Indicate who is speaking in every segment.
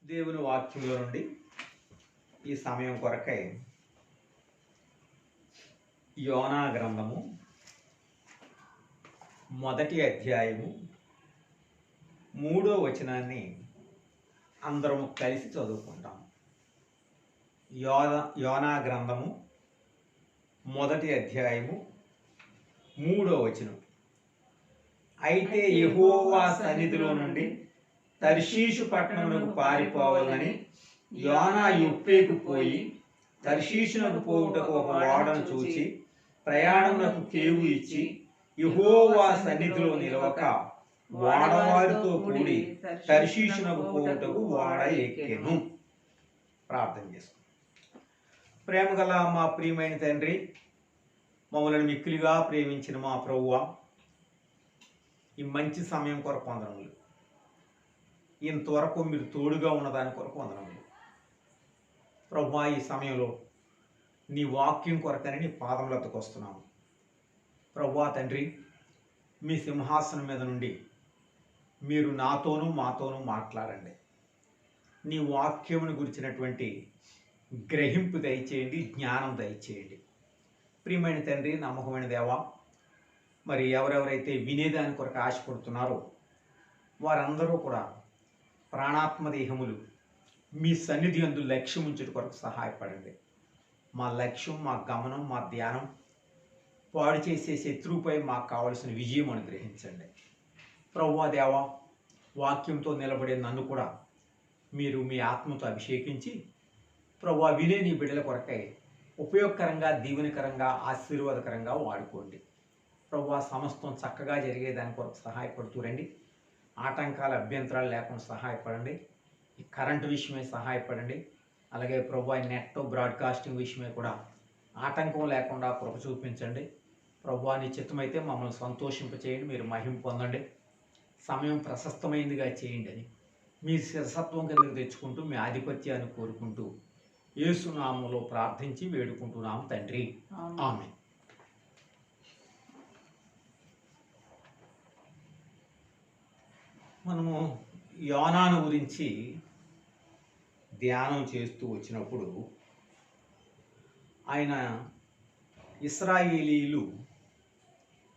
Speaker 1: దేవుని వాక్యంలో నుండి ఈ సమయం కొరకై యోనా గ్రంథము 1వ అధ్యాయము 3వ వచనాన్ని అందరం కలిసి చదువుకుంటాం. యోనా గ్రంథము 1వ అధ్యాయము 3వ వచనం. అయితే యెహోవా సన్నిధిలో నుండి తర్షీషు పట్టణమునకు పారిపోవాలని యోనా యొప్పేకు పోయి తర్షీషునకు పోవుటకు ఒక ఓడను చూచి ప్రయాణమునకు కేవు ఇచ్చి యెహోవా సన్నిధిలో నిలవక ఓడవారితో కూడి తర్షీషునకు పోవుటకు ఓడ ఎక్కెను. ప్రార్థన చేసుకుందాం. ప్రేమగల మా ప్రియమైన తండ్రి, మమ్మల్ని మిక్కిలిగా ప్రేమించిన మా ప్రభువా, ఈ మంచి సమయం కొరకు వందనములు. ఇంతవరకు మీరు తోడుగా ఉన్నదాని కొరకు వందనములు ప్రభువా. ఈ సమయంలో నీ వాక్యం కొరకని నీ పాదములతో వస్తున్నాము ప్రభువా. తండ్రి, మీ సింహాసనం మీద నుండి మీరు నాతోనూ మాతోనూ మాట్లాడండి. నీ వాక్యమును గురించినటువంటి గ్రహింపు దయచేయండి, జ్ఞానం దయచేయండి. ప్రియమైన తండ్రి, నమ్మకమైన దేవా, మరి ఎవరెవరైతే వినేదాని కొరకు ఆశపడుతున్నారో వారందరూ కూడా ప్రాణాత్మదేహములు మీ సన్నిధి యందు లక్ష్యం ఉంచుట కొరకు సహాయపడండి. మా లక్ష్యం, మా గమనం, మా ధ్యానం పాడు చేసే శత్రువుపై మాకు కావలసిన విజయం అనుగ్రహించండి ప్రభువా. దేవా, వాక్యంతో నిలబడే నన్ను కూడా మీరు మీ ఆత్మతో అభిషేకించి ప్రభువా, వినే నీ బిడ్డల కొరకై ఉపయోగకరంగా, దీవెనకరంగా, ఆశీర్వాదకరంగా వాడుకోండి ప్రభువా. సమస్తం చక్కగా జరిగేదాని కొరకు సహాయపడుతూ రండి. ఆటంకాల, అభ్యంతరాలు లేకుండా సహాయపడండి. ఈ కరెంటు విషయమై సహాయపడండి. అలాగే ప్రభువా, నెట్ బ్రాడ్కాస్టింగ్ విషయమై కూడా ఆటంకం లేకుండా కృప చూపించండి ప్రభువా. నీ చిత్తమైతే మమ్మల్ని సంతోషింపచేయండి, మీరు మహిమ పొందండి. సమయం ప్రశస్తమైందిగా చేయండి అని మీ శిరసత్వం కిందకు తెచ్చుకుంటూ మీ ఆధిపత్యాన్ని కోరుకుంటూ యేసు నామములో ప్రార్థించి వేడుకుంటున్నాము తండ్రి, ఆమేన్. మనము యోనాను గురించి ధ్యానం చేస్తూ వచ్చినప్పుడు ఆయన ఇశ్రాయేలీలు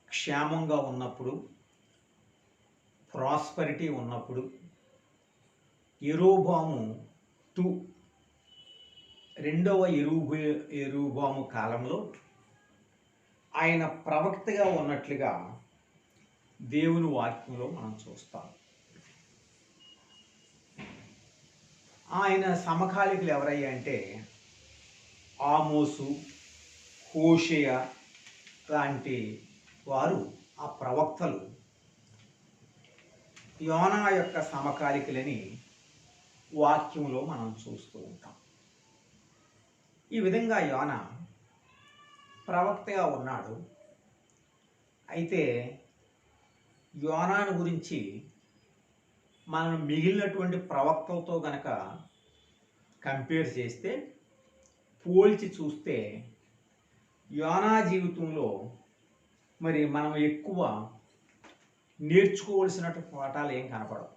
Speaker 1: క్షేమంగా ఉన్నప్పుడు, ప్రాస్పరిటీ ఉన్నప్పుడు, యెరోబాము రెండవ యెరోబాము కాలంలో ఆయన ప్రవక్తగా ఉన్నట్లుగా దేవుని వాక్యంలో మనం చూస్తాం. ఆయన సమకాలికులు ఎవరయ్యా అంటే ఆమోసు, హోషేయ లాంటి వారు, ఆ ప్రవక్తలు యోనా యొక్క సమకాలికులని వాక్యంలో మనం చూస్తూ ఉంటాం. ఈ విధంగా యోనా ప్రవక్తగా ఉన్నాడు. అయితే యోనాను గురించి మనం మిగిలినటువంటి ప్రవక్తలతో గనక కంపేర్ చేస్తే, పోల్చి చూస్తే యోనా జీవితంలో మరి మనం ఎక్కువ నేర్చుకోవలసినటువంటి పాఠాలు ఏం కనపడవు.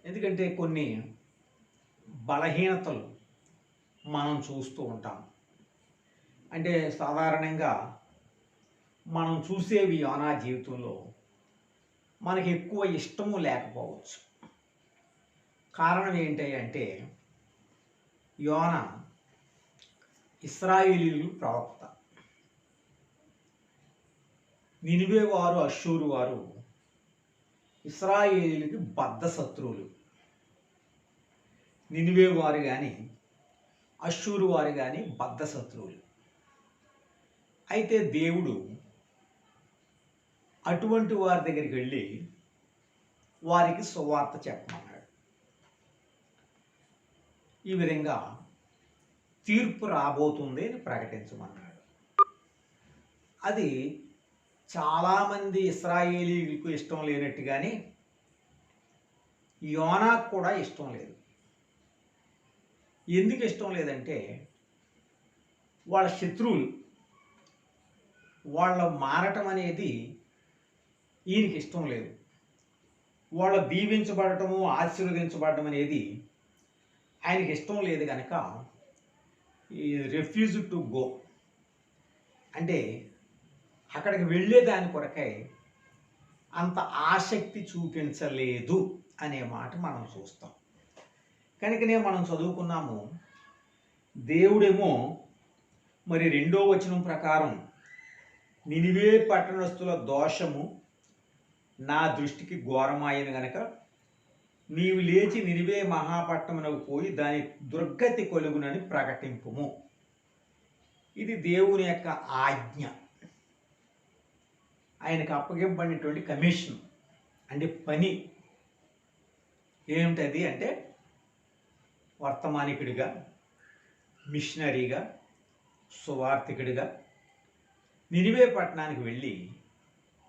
Speaker 1: ఎందుకంటే కొన్ని బలహీనతలు మనం చూస్తూ ఉంటాం. అంటే సాధారణంగా మనం చూసేవి యోనా జీవితంలో మనకి ఎక్కువ ఇష్టము లేకపోవచ్చు. కారణం ఏంటి అంటే యోనా ఇశ్రాయేలీయులు ప్రవక్త. నినివే వారు, అష్షూరు వారు ఇశ్రాయేలీయులకి బద్ధ శత్రువులు. నినివే వారు కానీ, అష్షూరు వారు కానీ బద్ధ శత్రువులు. అయితే దేవుడు అటువంటి వారి దగ్గరికి వెళ్ళి వారికి సువార్త చెప్పమన్నాడు. ఈ విధంగా తీర్పు రాబోతుంది అని ప్రకటించమన్నాడు. అది చాలామంది ఇశ్రాయేలీయులకు ఇష్టం లేనట్టుగానే యోనాకు కూడా ఇష్టం లేదు. ఎందుకు ఇష్టం లేదంటే వాళ్ళ శత్రువులు వాళ్ళ మారటం అనేది ఈయనకి ఇష్టం లేదు. వాళ్ళు దీవించబడటము ఆశీర్వదించబడటం అనేది ఆయనకి ఇష్టం లేదు కనుక ఈ రిఫ్యూజ్ టు గో అంటే అక్కడికి వెళ్ళే దాని కొరకై అంత ఆసక్తి చూపించలేదు అనే మాట మనం చూస్తాం. కనుకనే మనం చదువుకున్నాము, దేవుడేమో మరి 2వ వచనం ప్రకారం నినివే పట్టణస్థుల దోషము నా దృష్టికి ఘోరమాయన గనక నీవు లేచి నినివే మహాపట్టణమునకు పోయి దాని దుర్గతి కొలుగునని ప్రకటింపుము. ఇది దేవుని యొక్క ఆజ్ఞ, ఆయనకు అప్పగింపబడినటువంటి కమిషన్ అంటే పని. ఏమిటది అంటే వర్తమానికుడిగా, మిషనరీగా, సువార్థికుడిగా నినివే పట్టణానికి వెళ్ళి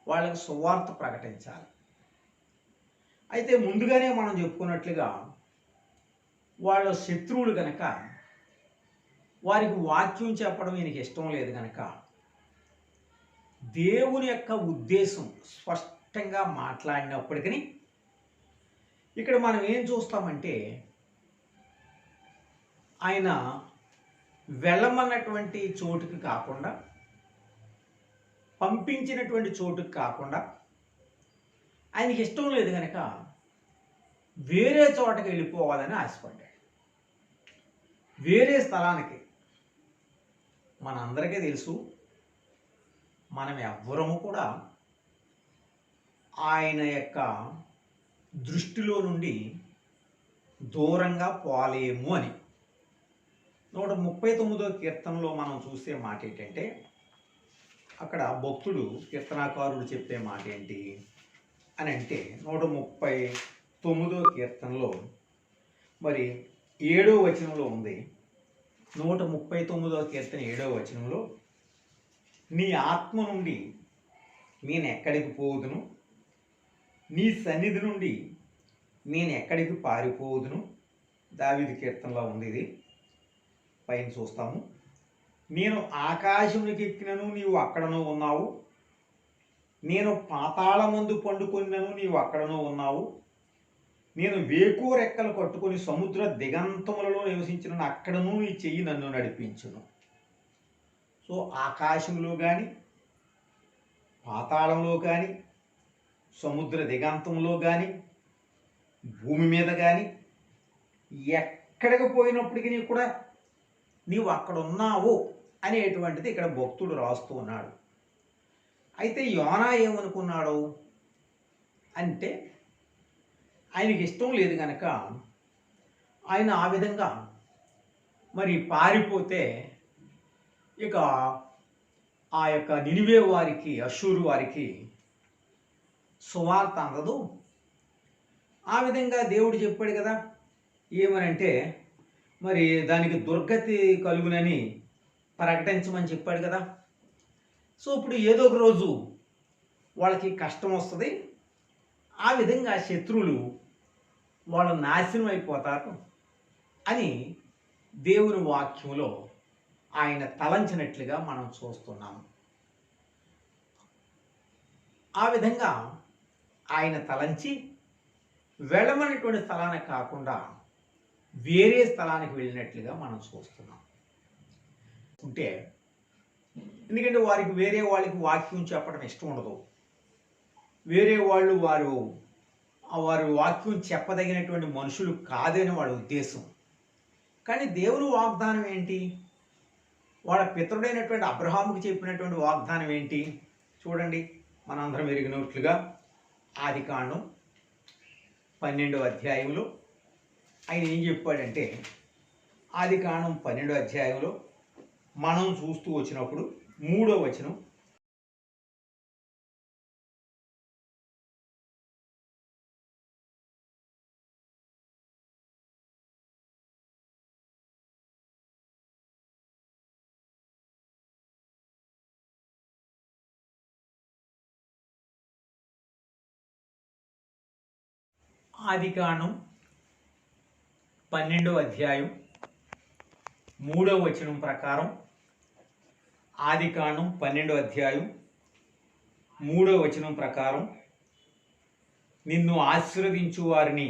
Speaker 1: వాళ్ళకి సువార్త ప్రకటించాలి. అయితే ముందుగానే మనం చెప్పుకున్నట్లుగా వాళ్ళ శత్రువులు కనుక వారికి వాక్యం చెప్పడం ఈయనకి ఇష్టం లేదు కనుక దేవుని యొక్క ఉద్దేశం స్పష్టంగా మాట్లాడినప్పటికీ ఇక్కడ మనం ఏం చూస్తామంటే ఆయన వెళ్ళమన్నటువంటి చోటుకి కాకుండా, పంపించినటువంటి చోటుకి కాకుండా ఆయనకి ఇష్టం లేదు కనుక వేరే చోటకి వెళ్ళిపోవాలని ఆశపడ్డాడు. వేరే స్థలానికి. మనందరికీ తెలుసు, మనం ఎవ్వరము కూడా ఆయన యొక్క దృష్టిలో నుండి దూరంగా పోలేము అని. 139వ కీర్తనలో మనం చూసే మాట ఏంటంటే, అక్కడ భక్తుడు కీర్తనాకారుడు చెప్పే మాట ఏంటి అని అంటే 139వ కీర్తనలో మరి 7వ వచనంలో ఉంది. 139వ కీర్తన 7వ వచనంలో, నీ ఆత్మ నుండి నేను ఎక్కడికి పోదును, నీ సన్నిధి నుండి నేను ఎక్కడికి పారిపోదును. దావీదు కీర్తనలో ఉంది ఇది, పైన చూస్తాము. నేను ఆకాశమునికి ఎక్కినను నీవు అక్కడనూ ఉన్నావు, నేను పాతాళమందు పండుకొనినను నీవు అక్కడనూ ఉన్నావు, నేను వేకూ రెక్కలు కట్టుకొని సముద్ర దిగంతములలో నివసించిన అక్కడనూ నీ చెయ్యి నన్ను నడిపించును. సో ఆకాశంలో కానీ, పాతాళంలో కానీ, సముద్ర దిగంతంలో కానీ, భూమి మీద కానీ ఎక్కడికి పోయినప్పటికీ కూడా నీవు అక్కడ ఉన్నావు అనేటువంటిది ఇక్కడ భక్తుడు రాస్తూ ఉన్నాడు. అయితే యోనా ఏమనుకున్నాడు అంటే, ఆయనకి ఇష్టం లేదు కనుక ఆయన ఆ విధంగా మరి పారిపోతే ఇక ఆ యొక్క నినివే వారికి, అష్షూరు వారికి సువార్త అందదు. ఆ విధంగా దేవుడు చెప్పాడు కదా, ఏమనంటే మరి దానికి దుర్గతి కలుగునని ప్రకటించమని చెప్పాడు కదా. సో ఇప్పుడు ఏదో ఒక రోజు వాళ్ళకి కష్టం వస్తుంది, ఆ విధంగా శత్రువులు వాళ్ళు నాశనం అయిపోతారు అని దేవుని వాక్యంలో ఆయన తలంచినట్లుగా మనం చూస్తున్నాము. ఆ విధంగా ఆయన తలంచి వెళ్ళమనేటువంటి స్థలానికి కాకుండా వేరే స్థలానికి వెళ్ళినట్లుగా మనం చూస్తున్నాం. ఉంటే ఎందుకంటే వారికి వేరే వాళ్ళకి వాక్యం చెప్పడం ఇష్టం ఉండదు. వేరే వాళ్ళు వారు వాక్యం చెప్పదగినటువంటి మనుషులు కాదని వాళ్ళ ఉద్దేశం. కానీ దేవుని వాగ్దానం ఏంటి? వాళ్ళ పితరుడైనటువంటి అబ్రహాముకు చెప్పినటువంటి వాగ్దానం ఏంటి చూడండి. మనందరం ఎరిగినట్లుగా ఆదికాండం 12వ అధ్యాయంలో ఆయన ఏం చెప్పాడంటే, ఆదికాండం 12వ అధ్యాయంలో మనం చూస్తూ వచ్చినప్పుడు 3వ వచనం, ఆదికాండం 12వ అధ్యాయం 3వ వచనం ప్రకారం, ఆదికాండం 12వ అధ్యాయం 3వ వచనం ప్రకారం నిన్ను ఆశీర్వదించు వారిని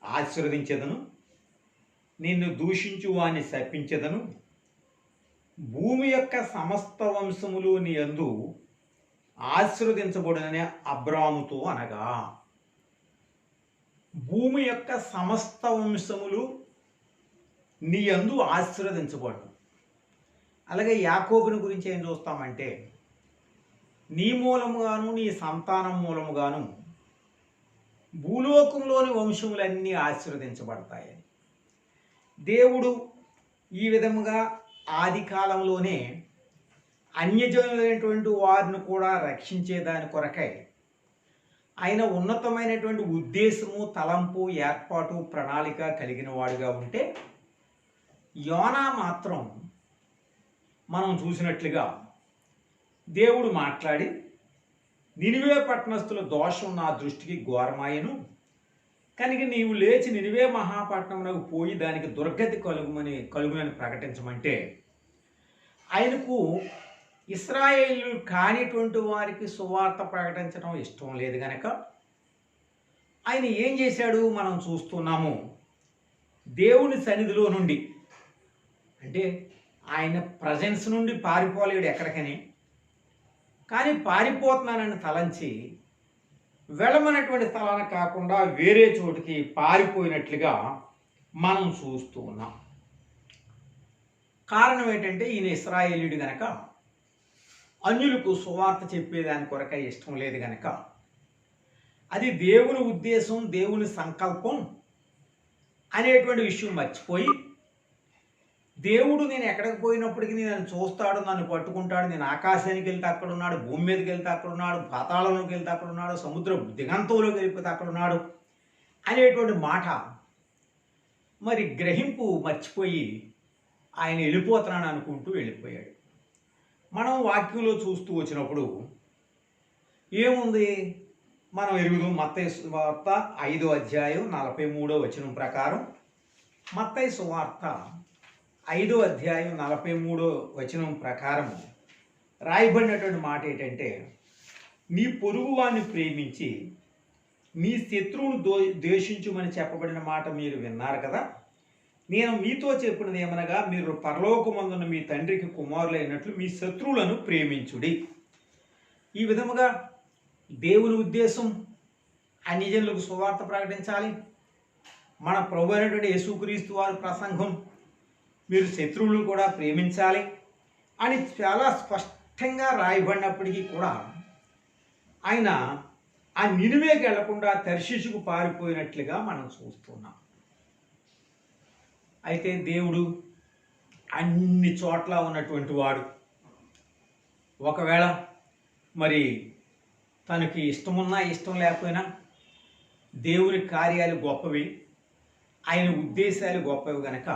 Speaker 1: ఆశీర్వదించెదను, నిన్ను దూషించు వారిని శపించెదను. భూమి యొక్క సమస్త వంశములు నీ యందు ఆశీర్వదించబడునని అబ్రాముతో అనగా, భూమి యొక్క సమస్త వంశములు నీ యందు ఆశీర్వదించబడును. అలాగే యాకోబుని గురించి ఏం చూస్తామంటే, నీ మూలముగాను నీ సంతానం మూలముగాను భూలోకంలోని వంశములన్నీ ఆశీర్వదించబడతాయని దేవుడు ఈ విధముగా ఆది కాలంలోనే అన్యజనులైనటువంటి వారిని కూడా రక్షించే దాని కొరకై ఆయన ఉన్నతమైనటువంటి ఉద్దేశము, తలంపు, ఏర్పాటు, ప్రణాళిక కలిగిన వాడుగా ఉంటే, యోనా మాత్రం మనం చూసినట్లుగా దేవుడు మాట్లాడి, నినివే పట్టణస్థుల దోషం నా దృష్టికి ఘోరమాయను కనుక నీవు లేచి నినివే మహాపట్నమునకు పోయి దానికి దుర్గతి కలుగునని ప్రకటించమంటే, ఆయనకు ఇశ్రాయేలు కానిటువంటి వారికి సువార్త ప్రకటించడం ఇష్టం లేదు కనుక ఆయన ఏం చేశాడు మనం చూస్తున్నాము. దేవుని సన్నిధిలో నుండి, అంటే ఆయన ప్రజెన్స్ నుండి పారిపోలేడు ఎక్కడికని, కానీ పారిపోతున్నానని తలంచి వెళ్ళమన్నటువంటి స్థలాన్ని కాకుండా వేరే చోటుకి పారిపోయినట్లుగా మనం చూస్తూ ఉన్నాం. కారణం ఏంటంటే, ఈయన ఇశ్రాయేలీయుడు గనక అన్యులకు సువార్త చెప్పేదాని కొరక ఇష్టం లేదు గనక, అది దేవుని ఉద్దేశం, దేవుని సంకల్పం అనేటువంటి విషయం మర్చిపోయి, దేవుడు నేను ఎక్కడికి పోయినప్పటికీ నన్ను చూస్తాడు, నన్ను పట్టుకుంటాడు, నేను ఆకాశానికి వెళ్తే అక్కడ ఉన్నాడు, భూమి మీదకి వెళ్తే అక్కడ ఉన్నాడు, పాతాళంలోకి వెళ్తే అక్కడ ఉన్నాడు, సముద్ర దిగంతంలోకి వెళ్ళిపోతే అక్కడ ఉన్నాడు అనేటువంటి మాట మరి గ్రహింపు మర్చిపోయి ఆయన వెళ్ళిపోతున్నాను అనుకుంటూ వెళ్ళిపోయాడు. మనం వాక్యంలో చూస్తూ వచ్చినప్పుడు ఏముంది, మనం ఎరుగుదాం. మత్తయి సువార్త 5వ అధ్యాయం 43వ వచనం ప్రకారం, మత్తయి సువార్త 5వ అధ్యాయం 43వ వచనం ప్రకారం రాయబడినటువంటి మాట ఏంటంటే, నీ పొరుగు వారిని ప్రేమించి నీ శత్రువును ద్వేషించుమని చెప్పబడిన మాట మీరు విన్నారు కదా. నేను మీతో చెప్పినది ఏమనగా, మీరు పరలోకమందున్న మీ తండ్రికి కుమారులైనట్లు మీ శత్రువులను ప్రేమించుడి. ఈ విధముగా దేవుని ఉద్దేశం అన్యజనులకు సువార్త ప్రకటించాలి. మన ప్రభు అయినటువంటి యేసుక్రీస్తు వారి ప్రసంగం, మీరు శత్రువులను కూడా ప్రేమించాలి అని చాలా స్పష్టంగా రాయబడినప్పటికీ కూడా ఆయన ఆ నినివేకి వెళ్లకుండా తర్షీషుకు పారిపోయినట్లుగా మనం చూస్తున్నాం. అయితే దేవుడు అన్ని చోట్ల ఉన్నటువంటి వాడు. ఒకవేళ మరి తనకి ఇష్టమున్నా ఇష్టం లేకపోయినా దేవుని కార్యాలు గొప్పవి, ఆయన ఉద్దేశాలు గొప్పవి గనక,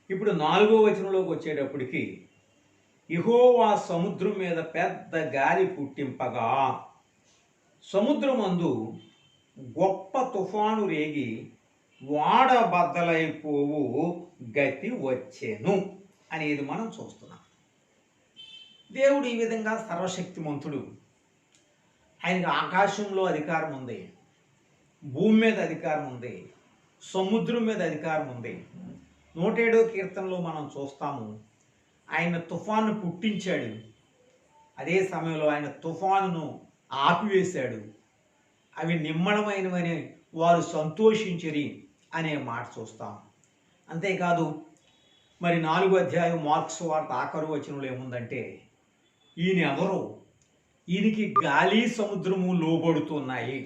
Speaker 1: ఇప్పుడు 4వ వచనంలోకి వచ్చేటప్పటికి, యెహోవా సముద్రం మీద పెద్ద గాలి పుట్టింపగా సముద్రమందు గొప్ప తుఫాను రేగి వాడ బద్దలైపోవు గతి వచ్చెను అనేది మనం చూస్తున్నాం. దేవుడు ఈ విధంగా సర్వశక్తిమంతుడు. ఆయనకు ఆకాశంలో అధికారం ఉంది, భూమి మీద అధికారం ఉంది, సముద్రం మీద అధికారం ఉంది. 107వ కీర్తనలో మనం చూస్తాము, ఆయన తుఫాను పుట్టించాడు, అదే సమయంలో ఆయన తుఫానును ఆపివేశాడు, అవి నిమ్మళమైనవని వారు సంతోషించిరి అనే మాట చూస్తాం. అంతేకాదు మరి 4వ అధ్యాయం మార్కు సువార్త ఆఖరు వచనంలో ఏముందంటే, ఈయన ఎవరు, ఈయనకి గాలి సముద్రము లోబడుతున్నాయి.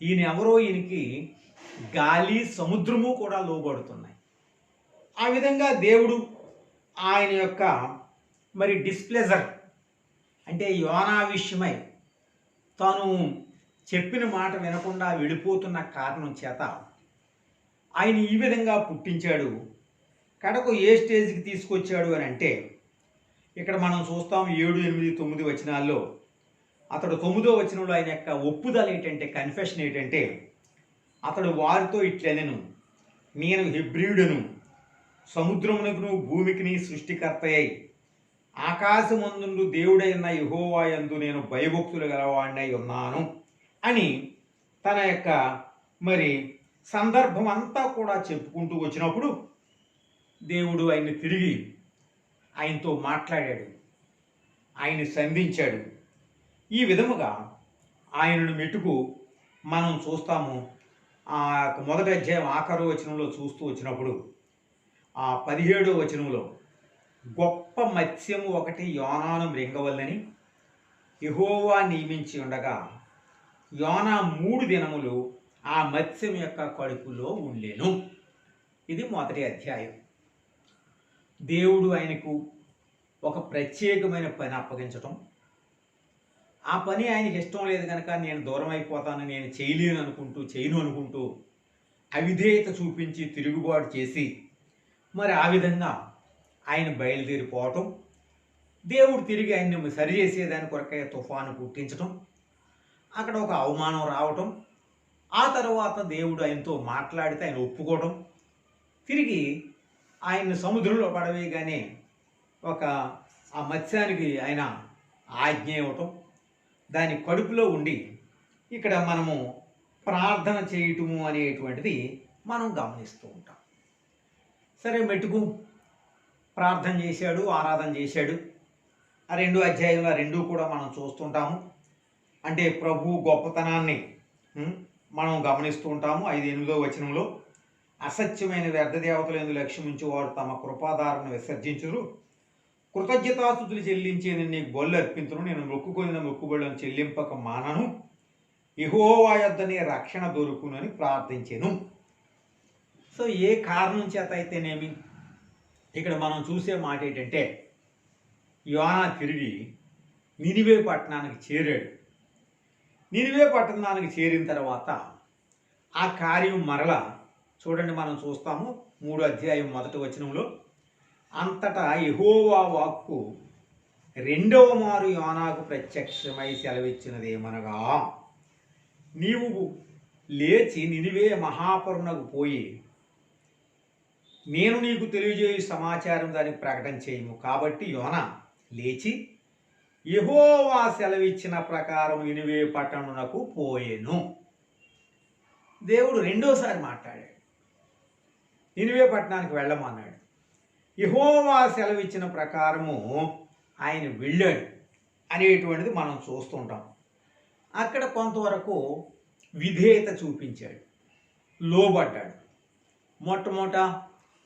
Speaker 1: ఈయన ఎవరో, ఈయనకి గాలి సముద్రము కూడా లోబడుతున్నాయి. ఆ విధంగా దేవుడు ఆయన యొక్క మరి డిస్ప్లెజర్, అంటే యోనా విషయమై తాను చెప్పిన మాట వినకుండా వెళ్ళిపోతున్న కారణం చేత ఆయన ఈ విధంగా పుట్టించాడు. కడకు ఏ స్టేజ్కి తీసుకొచ్చాడు అని అంటే, ఇక్కడ మనం చూస్తాం 7, 8, 9 వచనాల్లో, అతడు 9వ వచనంలో ఆయన యొక్క ఒప్పుదల ఏంటంటే, కన్ఫెషన్ ఏంటంటే, అతడు వారితో ఇట్లనెను, నేను హెబ్రీయుడను, సముద్రమునకును భూమికిని సృష్టికర్తయ్యి ఆకాశమందుండు దేవుడైన యెహోవా యందు నేను భయభక్తులు గలవాడినై ఉన్నాను అని తన యొక్క మరి సందర్భం అంతా కూడా చెప్పుకుంటూ వచ్చినప్పుడు దేవుడు ఆయన్ని తిరిగి ఆయనతో మాట్లాడాడు, ఆయన్ని సంధించాడు. ఈ విధముగా ఆయనను మెట్టుకు మనం చూస్తాము. ఆ మొదటి అధ్యాయం ఆఖరు వచనంలో చూస్తూ వచ్చినప్పుడు ఆ 17వ వచనంలో గొప్ప మత్స్యము ఒకటి యోనాను మృంగవల్లని యెహోవా నియమించి ఉండగా యోనా 3 దినములు ఆ మత్స్యం యొక్క కడుపులో ఉండెను. ఇది మొదటి అధ్యాయం. దేవుడు ఆయనకు ఒక ప్రత్యేకమైన పని అప్పగించటం, ఆ పని ఆయనకి ఇష్టం లేదు కనుక నేను దూరం అయిపోతాను, నేను చేయను అనుకుంటూ అవిధేయత చూపించి తిరుగుబాటు చేసి మరి ఆ విధంగా ఆయన బయలుదేరిపోవటం, దేవుడు తిరిగి ఆయన్ని సరిచేసేదాని కొరకే తుఫాను పుట్టించటం, అక్కడ ఒక అవమానం రావటం, ఆ తర్వాత దేవుడు ఆయనతో మాట్లాడితే ఆయన ఒప్పుకోవడం, తిరిగి ఆయన్ని సముద్రంలో పడవేయగానే ఆ మత్స్యానికి ఆయన ఆజ్ఞ ఇవ్వటం, దాని కడుపులో ఉండి ఇక్కడ మనము ప్రార్థన చేయటము అనేటువంటిది మనం గమనిస్తూ ఉంటాం. సరే, మెట్టుకు ప్రార్థన చేశాడు, ఆరాధన చేశాడు. ఆ 2 అధ్యాయంలో 2 కూడా మనం చూస్తుంటాము. అంటే ప్రభు గొప్పతనాన్ని మనం గమనిస్తూ ఉంటాము. 5-8వ వచనంలో అసత్యమైన వ్యర్థ దేవతలందు లక్ష్యముంచి వారు తమ కృపాధారను విసర్జించురు, కృతజ్ఞతాస్తుతులు చెల్లించి నేను నీకు బొల్లు అర్పించును, నేను మొక్కుకొనిన మొక్కుబడులను చెల్లింపక మానను, యెహోవా యొద్దనే రక్షణ దొరుకునని ప్రార్థించెను. సో ఏ కారణం చేత అయితేనేమి ఇక్కడ మనం చూసే మాట ఏంటంటే యోనా తిరిగి నినివే పట్టణానికి చేరాడు. నినివే పట్టణానికి చేరిన తర్వాత ఆ కార్యం మరలా చూడండి, మనం చూస్తాము 3వ అధ్యాయం 1వ వచనంలో, అంతటా యెహోవా వాక్కు 2వ మారు యోనాకు ప్రత్యక్షమై సెలవిచ్చినదేమనగా, నీవు లేచి నినివే మహాపురమునకు పోయి నేను నీకు తెలియజేయు సమాచారం దానికి ప్రకటన చేయము. కాబట్టి యోనా లేచి యెహోవా సెలవిచ్చిన ప్రకారం నినివే పట్టణమునకు పోయెను. దేవుడు రెండోసారి మాట్లాడాడు, నినివే పట్టణానికి వెళ్ళమన్నాడు. యెహోవా సెలవిచ్చిన ప్రకారము ఆయన వెళ్ళాడు అనేటువంటిది మనం చూస్తుంటాం. అక్కడ కొంతవరకు విధేయత చూపించాడు, లోబడ్డాడు. మొట్టమొదట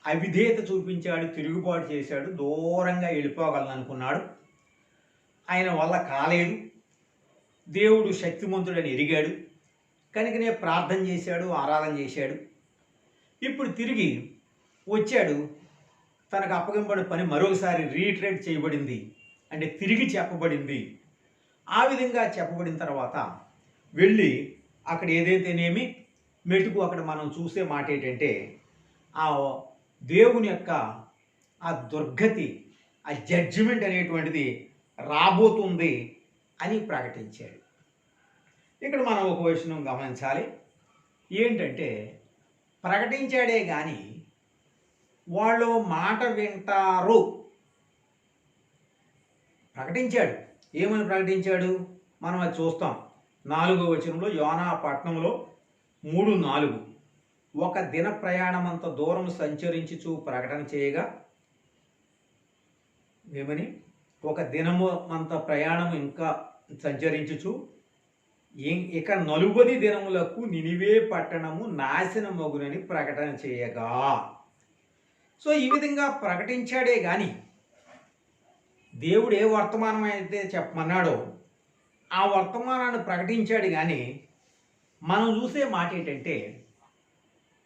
Speaker 1: అవిధేయత చూపించాడు, తిరుగుబాటు చేశాడు, దూరంగా వెళ్ళిపోగలను అనుకున్నాడు. ఆయన వల్ల కాలేదు. దేవుడు శక్తిమంతుడని ఎరిగాడు కనుకనే ప్రార్థన చేశాడు, ఆరాధన చేశాడు. ఇప్పుడు తిరిగి వచ్చాడు, తనకు అప్పగింపబడిన పని మరొకసారి రీట్రేట్ చేయబడింది, అంటే తిరిగి చెప్పబడింది. ఆ విధంగా చెప్పబడిన తర్వాత వెళ్ళి అక్కడ ఏదైతేనేమి మెట్టుకు అక్కడ మనం చూసే మాట ఏంటంటే ఆ దేవుని యొక్క ఆ దుర్గతి, ఆ జడ్జిమెంట్ అనేటువంటిది రాబోతుంది అని ప్రకటించాడు. ఇక్కడ మనం ఒక విషయం గమనించాలి. ఏంటంటే ప్రకటించాడే కానీ వాళ్ళు మాట వింటారు. ప్రకటించాడు, ఏమని ప్రకటించాడు మనం అది చూస్తాం. 4వ వచనంలో, యోనా పట్టణంలో 3:4, ఒక దిన ప్రయాణమంత దూరం సంచరించుచు ప్రకటన చేయగా, ఏమని, ఒక దినము అంత ప్రయాణం ఇంకా సంచరించుచు ఇక 40 దినములకు నినివే పట్టణము నాశనమగునని ప్రకటన చేయగా. సో ఈ విధంగా ప్రకటించాడే కానీ దేవుడు ఏ వర్తమానం అయితే చెప్పమన్నాడో ఆ వర్తమానాన్ని ప్రకటించాడు. కానీ మనం చూసే మాట ఏంటంటే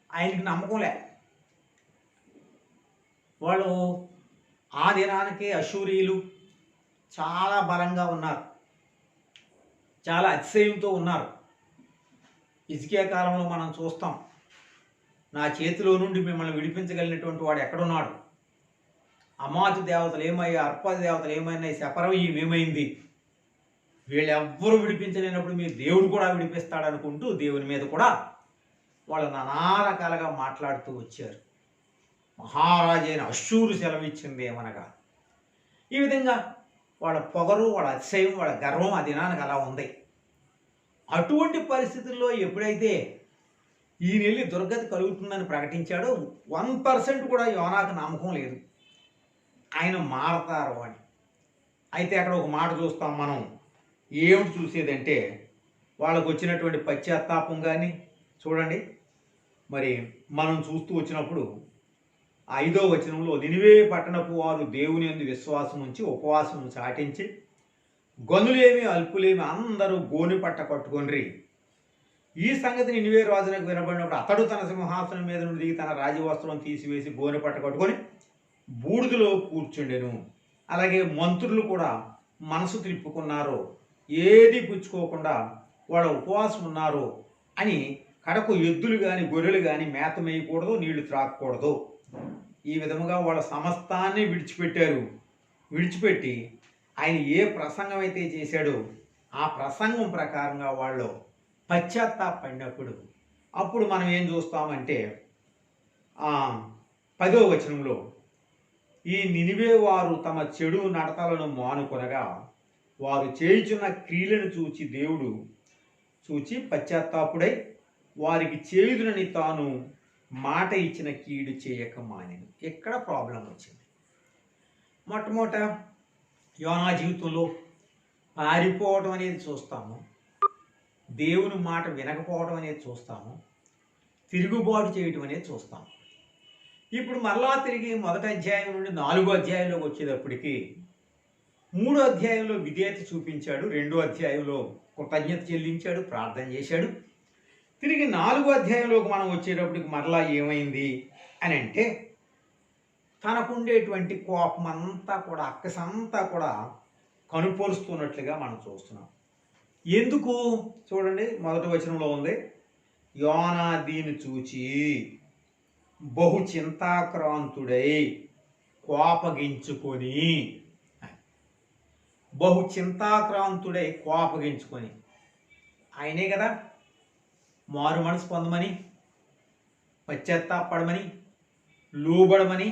Speaker 1: ఆయనకి నమ్మకం లే. వాళ్ళు ఆ దినానికి అశూరీయులు చాలా బలంగా ఉన్నారు, చాలా అతిశయంతో ఉన్నారు. హిజ్కియా కాలంలో మనం చూస్తాం, నా చేతిలో నుండి మిమ్మల్ని విడిపించగలిగినటువంటి వాడు ఎక్కడున్నాడు, అమాతు దేవతలు ఏమయ్యా, అర్పాది దేవతలు ఏమైనా, శపరవీయం ఏమైంది, వీళ్ళెవ్వరూ విడిపించలేనప్పుడు మీ దేవుడు కూడా విడిపిస్తాడనుకుంటూ దేవుని మీద కూడా వాళ్ళు నానా రకాలుగా మాట్లాడుతూ వచ్చారు. మహారాజైన అశ్షూరు సెలవిచ్చింది ఏమనగా, ఈ విధంగా వాళ్ళ పొగరు, వాళ్ళ అతిశయం, వాళ్ళ గర్వం ఆ దినానికి అలా ఉంది. అటువంటి పరిస్థితుల్లో ఎప్పుడైతే ఈయనెళ్ళి దుర్గతి కలుగుతుందని ప్రకటించాడో 1% కూడా యోనాకు నమ్మకం లేదు ఆయన మారతారు అని. అయితే అక్కడ ఒక మాట చూస్తాం మనం. ఏమిటి చూసేదంటే వాళ్ళకు వచ్చినటువంటి పశ్చాత్తాపం కానీ చూడండి. మరి మనం చూస్తూ వచ్చినప్పుడు 5వ వచనంలో నినివే పట్టణపు వారు దేవుని యందు విశ్వాసం ఉంచి ఉపవాసం చాటించి గనులేమి అల్పులేమి అందరూ గోని పట్ట కట్టుకొనిరి. ఈ సంగతి నినివే రాజునకు వినబడినప్పుడు అతడు తన సింహాసనం మీద నుండి దిగి తన రాజవస్త్రం తీసివేసి గోనె పట్ట కట్టుకొని బూడిదలో కూర్చుండెను. అలాగే మంత్రులు కూడా మనసు తిప్పుకున్నారు, ఏది పుచ్చుకోకుండా వాళ్ళ ఉపవాసం ఉన్నారు అని కడకు ఎద్దులు కానీ గొర్రెలు కానీ మేత మేయకూడదు, నీళ్లు త్రాగకూడదు. ఈ విధముగా వాళ్ళ సమస్తాన్ని విడిచిపెట్టారు. విడిచిపెట్టి ఆయన ఏ ప్రసంగం అయితే చేశాడో ఆ ప్రసంగం ప్రకారంగా వాళ్ళు పశ్చాత్తాపడినప్పుడు అప్పుడు మనం ఏం చూస్తామంటే 10వ వచనంలో ఈ నినివే వారు తమ చెడు నడతలను మానుకొనగా వారు చేయుచున్న క్రియలను దేవుడు చూచి పశ్చాత్తాపుడై వారికి చేయుదునని తాను మాట ఇచ్చిన కీడు చేయక మానెను. ఎక్కడ ప్రాబ్లం వచ్చింది? మొట్టమొదట యోనా జీవితంలో పారిపోవడం అనేది చూస్తాము, దేవుని మాట వినకపోవడం అనేది చూస్తాము, తిరుగుబాటు చేయటం అనేది చూస్తాము. ఇప్పుడు మరలా తిరిగి 1వ అధ్యాయం నుండి 4వ అధ్యాయంలోకి వచ్చేటప్పటికి 3వ అధ్యాయంలో విధేయత చూపించాడు, 2వ అధ్యాయంలో కృతజ్ఞత చెల్లించాడు, ప్రార్థన చేశాడు. తిరిగి 4వ అధ్యాయంలోకి మనం వచ్చేటప్పటికి మరలా ఏమైంది అని అంటే తనకుండేటువంటి కోపం అంతా కూడా అక్కసంతా కూడా కనుపరుస్తున్నట్లుగా మనం చూస్తున్నాం. ఎందుకు చూడండి, 1వ వచనంలో ఉంది, యోనా దీన్ని చూచి బహు చింతాక్రాంతుడై కోపగించుకొని, బహు చింతాక్రాంతుడై కోపగించుకొని. ఆయనే కదా మారు మనసు పొందమని, పశ్చాత్తాపడమని, లోబడమని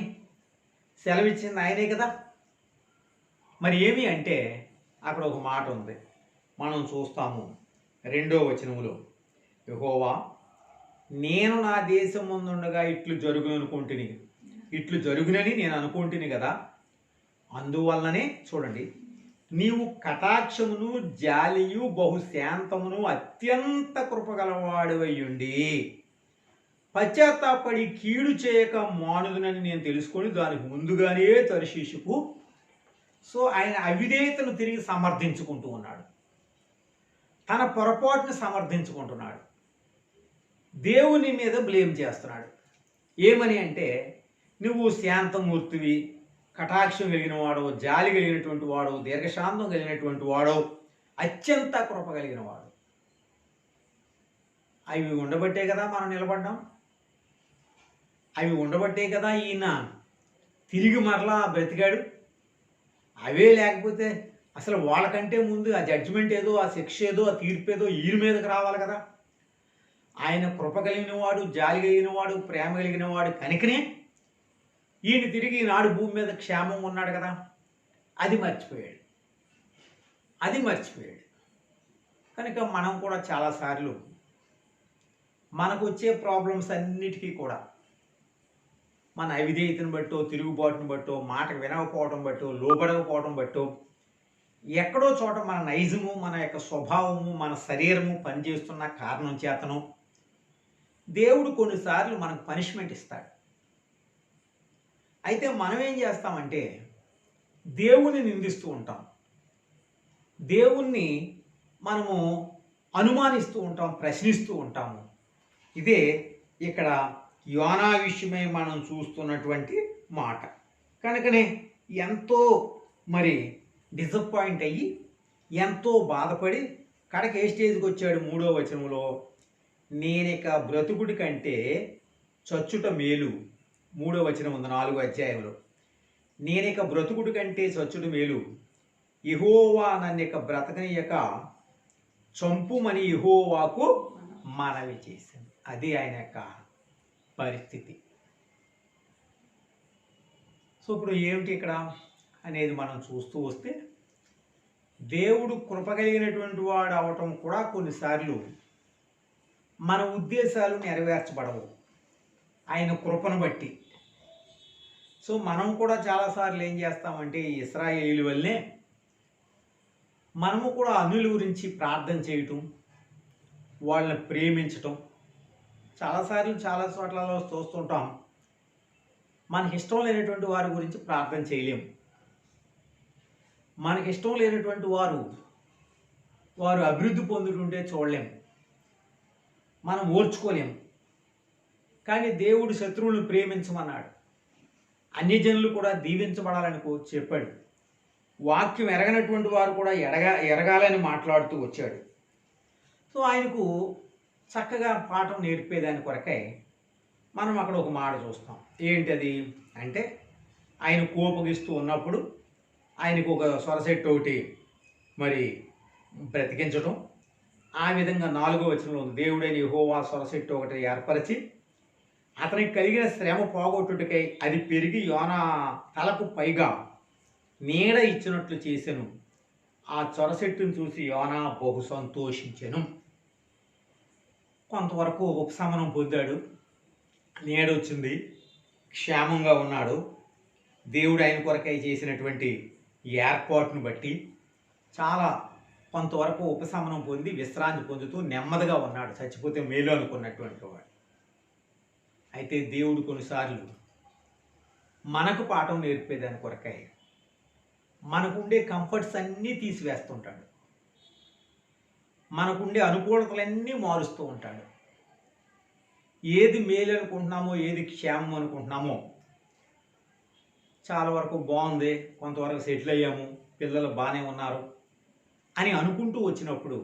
Speaker 1: సెలవిచ్చింది ఆయనే కదా. మరి ఏమి అంటే అక్కడ ఒక మాట ఉంది, మనం చూస్తాము 2వ వచనములో, యెహోవా నేను నా దేశం ముందుండగా ఇట్లు జరుగుననుకుంటుని, ఇట్లు జరుగునని నేను అనుకుంటుని కదా, అందువల్లనే చూడండి నీవు కటాక్షమును జాలియు బహుశాంతమును అత్యంత కృపగలవాడివయ్యుండి పశ్చాత్తాపడి కీడు చేయక మానుదునని నేను తెలుసుకొని దానికి ముందుగానే తర్షీషుకు. సో ఆయన అవిధేయతను తిరిగి సమర్థించుకుంటూ ఉన్నాడు, తన పొరపాటును సమర్థించుకుంటున్నాడు, దేవుని మీద బ్లేమ్ చేస్తున్నాడు. ఏమని అంటే నువ్వు శాంతమూర్తివి, కటాక్షం కలిగిన వాడు, జాలి కలిగినటువంటి వాడు, దీర్ఘశాంతం కలిగినటువంటి వాడు, అత్యంత కృప కలిగిన వాడు. అవి ఉండబట్టే కదా మనం నిలబడ్డాం, అవి ఉండబట్టే కదా ఈయన తిరిగి మరలా బ్రతికాడు. అవే లేకపోతే అసలు వాళ్ళకంటే ముందు ఆ జడ్జిమెంట్ ఏదో, ఆ శిక్ష ఏదో, ఆ తీర్పు ఏదో ఈయన మీదకి రావాలి కదా. ఆయన కృప కలిగిన వాడు, జాలి కలిగిన వాడు, ప్రేమ కలిగిన వాడు కనుకనే ఈయన తిరిగి ఈనాడు భూమి మీద క్షేమం ఉన్నాడు కదా. అది మర్చిపోయాడు. కనుక మనం కూడా చాలాసార్లు మనకు వచ్చే ప్రాబ్లమ్స్ అన్నిటికీ కూడా మన అవిధేయతను బట్టో, తిరుగుబాటును బట్టో, మాట వినకపోవడం బట్టో, లోబడకపోవడం బట్టో, ఎక్కడో చోట మన నైజము, మన యొక్క స్వభావము, మన శరీరము పనిచేస్తున్న కారణం చేతను దేవుడు కొన్నిసార్లు మనకు పనిష్మెంట్ ఇస్తాడు. అయితే మనం ఏం చేస్తామంటే దేవుణ్ణి నిందిస్తూ ఉంటాం, దేవుణ్ణి మనము అనుమానిస్తూ ఉంటాం, ప్రశ్నిస్తూ ఉంటాము. ఇదే ఇక్కడ యోనా విషయమై మనం చూస్తున్నటువంటి మాట. కనుకనే ఎంతో మరి డిసప్పాయింట్ అయ్యి, ఎంతో బాధపడి కడకి ఏ స్టేజ్కి వచ్చాడు? 3వ వచనంలో, నేనిక బ్రతుకుడి కంటే చచ్చుట మేలు. 3వ వచనం ఉంది 4వ అధ్యాయంలో, నేనిక బ్రతుకుడి కంటే చచ్చుట మేలు, యెహోవా నన్నిక బ్రతకనియక చంపుమని యెహోవాకు మనవి చేసింది. అది ఆయన యొక్క పరిస్థితి. సో ఇప్పుడు ఏమిటి ఇక్కడ అనేది మనం చూస్తూ వస్తే దేవుడు కృప కలిగినటువంటి వాడు అవటం కూడా కొన్నిసార్లు మన ఉద్దేశాలు నెరవేర్చబడవు ఆయన కృపను బట్టి. సో మనం కూడా చాలాసార్లు ఏం చేస్తామంటే ఇశ్రాయేలు వల్లే మనము కూడా అన్యుల గురించి ప్రార్థన చేయటం, వాళ్ళని ప్రేమించటం చాలాసార్లు చాలా చోట్లలో చూస్తుంటాం. మనకి ఇష్టం లేనటువంటి వారి గురించి ప్రార్థన చేయలేము. మనకి ఇష్టం లేనటువంటి వారు అభివృద్ధి పొందుతుంటే చూడలేము, మనం ఓర్చుకోలేము. కానీ దేవుడు శత్రువులను ప్రేమించమన్నాడు, అన్యజనులు కూడా దీవించబడాలని చెప్పాడు. వాక్యం ఎరగనటువంటి వారు కూడా ఎరగాలని మాట్లాడుతూ వచ్చాడు. సో ఆయనకు చక్కగా పాఠం నేర్పేదాని కొరకై మనం అక్కడ ఒక మాట చూస్తాం. ఏంటది అంటే, ఆయన కోపగిస్తూ ఉన్నప్పుడు ఆయనకు ఒక సొరసెట్టు ఒకటి మరి బ్రతికించడం. ఆ విధంగా 4వ వచనంలో ఉంది, దేవుడైన యెహోవా సొరసెట్టు ఒకటి ఏర్పరిచి అతనికి కలిగిన శ్రమ పోగొట్టుటకై అది పెరిగి యోనా తలకు పైగా నీడ ఇచ్చినట్లు చేసెను. ఆ చొరసెట్టును చూసి యోనా బహు సంతోషించెను. కొంతవరకు ఉపశమనం పొందాడు, నీడొచ్చింది, క్షేమంగా ఉన్నాడు. దేవుడు ఆయన కొరకై చేసినటువంటి ఏర్పాటును బట్టి చాలా కొంతవరకు ఉపశమనం పొంది విశ్రాంతి పొందుతూ నెమ్మదిగా ఉన్నాడు, చచ్చిపోతే మేలు అనుకున్నటువంటి వాడు. అయితే దేవుడు కొన్నిసార్లు మనకు పాఠం నేర్పేదాని కొరకై మనకుండే కంఫర్ట్స్ అన్నీ తీసివేస్తుంటాడు, మనకుండే అనుకూలతలన్నీ మారుస్తూ ఉంటాడు. ఏది మేలు అనుకుంటున్నామో, ఏది క్షేమం అనుకుంటున్నామో, చాలా వరకు బాగుంది, కొంతవరకు సెటిల్ అయ్యాము, పిల్లలు బాగానే ఉన్నారు అని అనుకుంటూ వచ్చినప్పుడు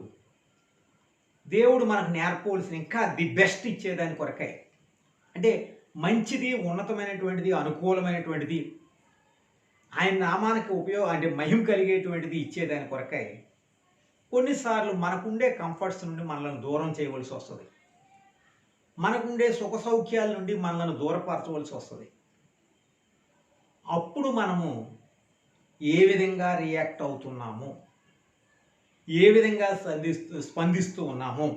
Speaker 1: దేవుడు మనకు నేర్పవలసిన ఇంకా ది బెస్ట్ ఇచ్చేదాని కొరకై, అంటే మంచిది, ఉన్నతమైనటువంటిది, అనుకూలమైనటువంటిది, ఆయన నామానికి అంటే మహిమ కలిగేటువంటిది ఇచ్చేదాని కొరకై కొన్నిసార్లు మనకుండే కంఫర్ట్స్ నుండి మనల్ని దూరం చేయవలసి వస్తుంది, మనకుండే సుఖ సౌఖ్యాల నుండి మనల్ని దూరపరచవలసి వస్తుంది. అప్పుడు మనము ఏ విధంగా రియాక్ట్ అవుతున్నాము, ఏ విధంగా స్పందిస్తూ ఉన్నాము.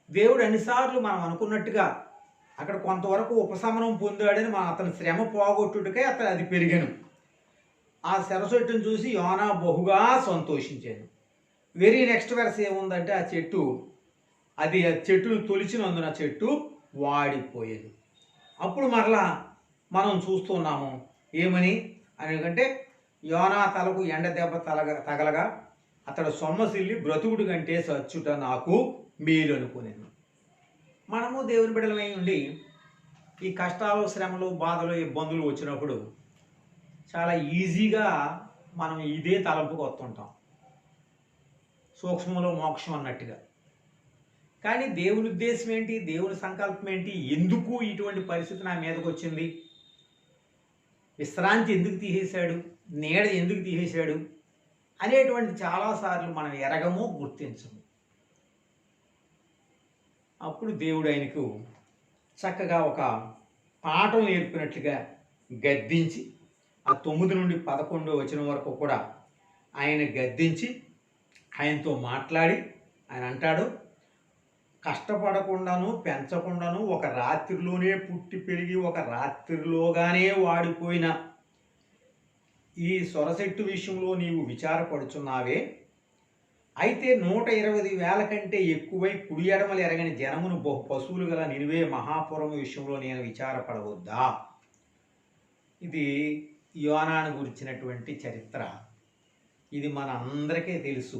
Speaker 1: దేవుడు అన్నిసార్లు మనం అనుకున్నట్టుగా అక్కడ కొంతవరకు ఉపశమనం పొందాడని అతని శ్రమ పోగొట్టుటకై అది పెరిగాను. ఆ సొరసెట్టును చూసి యోనా బహుగా సంతోషించాను. వెరీ నెక్స్ట్ వెర్స్ ఏముందంటే, ఆ చెట్టును తొలిచినందున చెట్టు వాడిపోయేది. అప్పుడు మరలా మనం చూస్తున్నాము ఏమని ఎందుకంటే, యోనా తలకు ఎండ దెబ్బ తగలగా అతడు సొమ్మసిల్లి బ్రతుకుడు కంటే సచ్చుట నాకు మేలు అనుకునేను. మనము దేవుని బిడ్డలమై ఉండి ఈ కష్టాలు, శ్రమలు, బాధలు, ఇబ్బందులు వచ్చినప్పుడు చాలా ఈజీగా మనం ఇదే తలంపుకు వస్తుంటాం, సూక్ష్మంలో మోక్షం అన్నట్టుగా. కానీ దేవుని ఉద్దేశం ఏంటి, దేవుని సంకల్పం ఏంటి, ఎందుకు ఇటువంటి పరిస్థితి నా మీదకి వచ్చింది, విశ్రాంతి ఎందుకు తీసేశాడు, నీడ ఎందుకు తీసేశాడు అనేటువంటి చాలాసార్లు మనం ఎరగము, గుర్తించము. అప్పుడు దేవుడు ఆయనకు చక్కగా ఒక పాఠం నేర్పినట్లుగా గద్దించి, ఆ 9 నుండి 11 వచనం వరకు కూడా ఆయన గద్దించి ఆయనతో మాట్లాడి ఆయన అంటాడు, కష్టపడకుండాను పెంచకుండాను ఒక రాత్రిలోనే పుట్టి పెరిగి ఒక రాత్రిలోగానే వాడిపోయిన ఈ సొరసెట్టు విషయంలో నీవు విచారపడుచున్నావే, అయితే 120,000 కంటే ఎక్కువై కుడి ఎడమలు ఎరగని జనమును బహు పశువులు గల నినివే మహాపురం విషయంలో నేను విచారపడవద్దా. ఇది యోనాను గురించినటువంటి చరిత్ర. ఇది మన అందరికీ తెలుసు,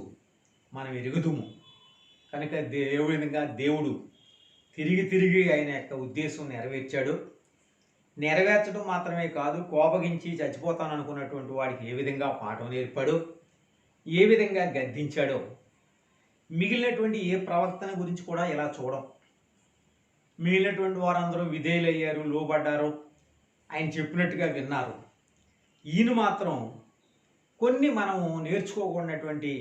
Speaker 1: మనం ఎరుగుదుము. కనుక దేవుడు తిరిగి ఆయన యొక్క ఉద్దేశం నెరవేర్చాడు. నెరవేర్చడం మాత్రమే కాదు, కోపగించి చచ్చిపోతాను అనుకున్నటువంటి వాడికి ఏ విధంగా పాఠం నేర్పాడు, ఏ విధంగా గద్దించాడో మిగిలినటువంటి ఏ ప్రవర్తన గురించి కూడా ఇలా చూడం. మిగిలినటువంటి వారందరూ విధేయులయ్యారు, లోబడ్డారు, ఆయన చెప్పినట్టుగా విన్నారు. ఈయన మాత్రం కొన్ని మనము నేర్చుకోకూడనటువంటి,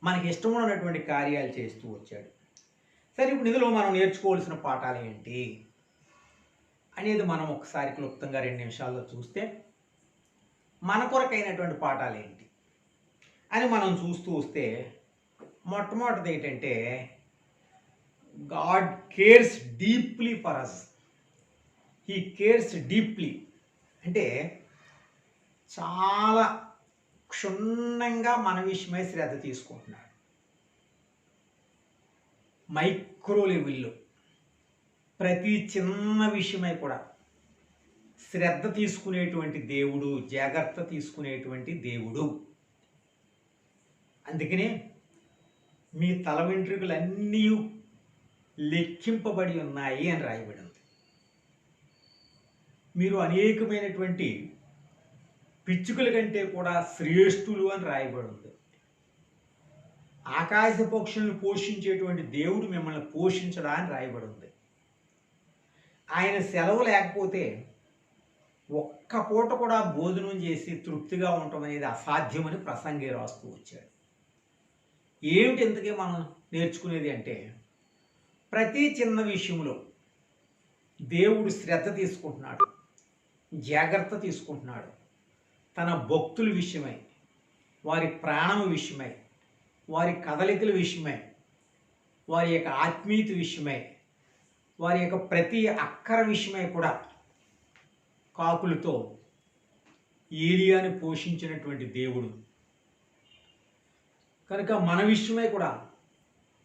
Speaker 1: మనకి ఇష్టమైనటువంటి కార్యాలు చేస్తూ వచ్చాడు. సరే, ఇప్పుడు ఇందులో మనం నేర్చుకోవాల్సిన పాఠాలు ఏంటి అనేది మనం ఒకసారి క్లుప్తంగా 2 నిమిషాల్లో చూస్తే, మన కొరకైనటువంటి పాఠాలు ఏంటి, అని మనం చూస్తూ వస్తే మొట్టమొదటిది ఏంటంటే God cares deeply for us. He cares deeply అంటే చాలా క్షుణ్ణంగా మన విషయమై శ్రద్ధ తీసుకుంటున్నాడు. మైక్రో లెవెల్లో ప్రతి చిన్న విషయమై కూడా శ్రద్ధ తీసుకునేటువంటి దేవుడు, జాగ్రత్త తీసుకునేటువంటి దేవుడు. అందుకనే మీ తల వెంట్రుకలన్నీ లెక్కింపబడి ఉన్నాయి అని రాయబడి ఉంది. మీరు అనేకమైనటువంటి పిచ్చుకల కంటే కూడా శ్రేష్ఠులు అని రాయబడి ఉంది. ఆకాశ పక్షులను పోషించేటువంటి దేవుడు మిమ్మల్ని పోషించడానికి రాయబడి ఉంది. ఆయన సెలవు లేకపోతే ఒక్క పూట కూడా భోజనం చేసి తృప్తిగా ఉండటం అనేది అసాధ్యమని ప్రసంగి రాస్తూ వచ్చాడు. ఏమిటి ఇంతకీ మనం నేర్చుకునేది అంటే ప్రతి చిన్న విషయంలో దేవుడు శ్రద్ధ తీసుకుంటున్నాడు, జాగ్రత్త తీసుకుంటున్నాడు. తన భక్తుల విషయమై, వారి ప్రాణం విషయమై, వారి కదలికల విషయమై, వారి యొక్క ఆత్మీయత విషయమై, వారి యొక్క ప్రతి అక్కర విషయమై కూడా కాకులతో ఏలియాని పోషించినటువంటి దేవుడు కనుక మన విషయమై కూడా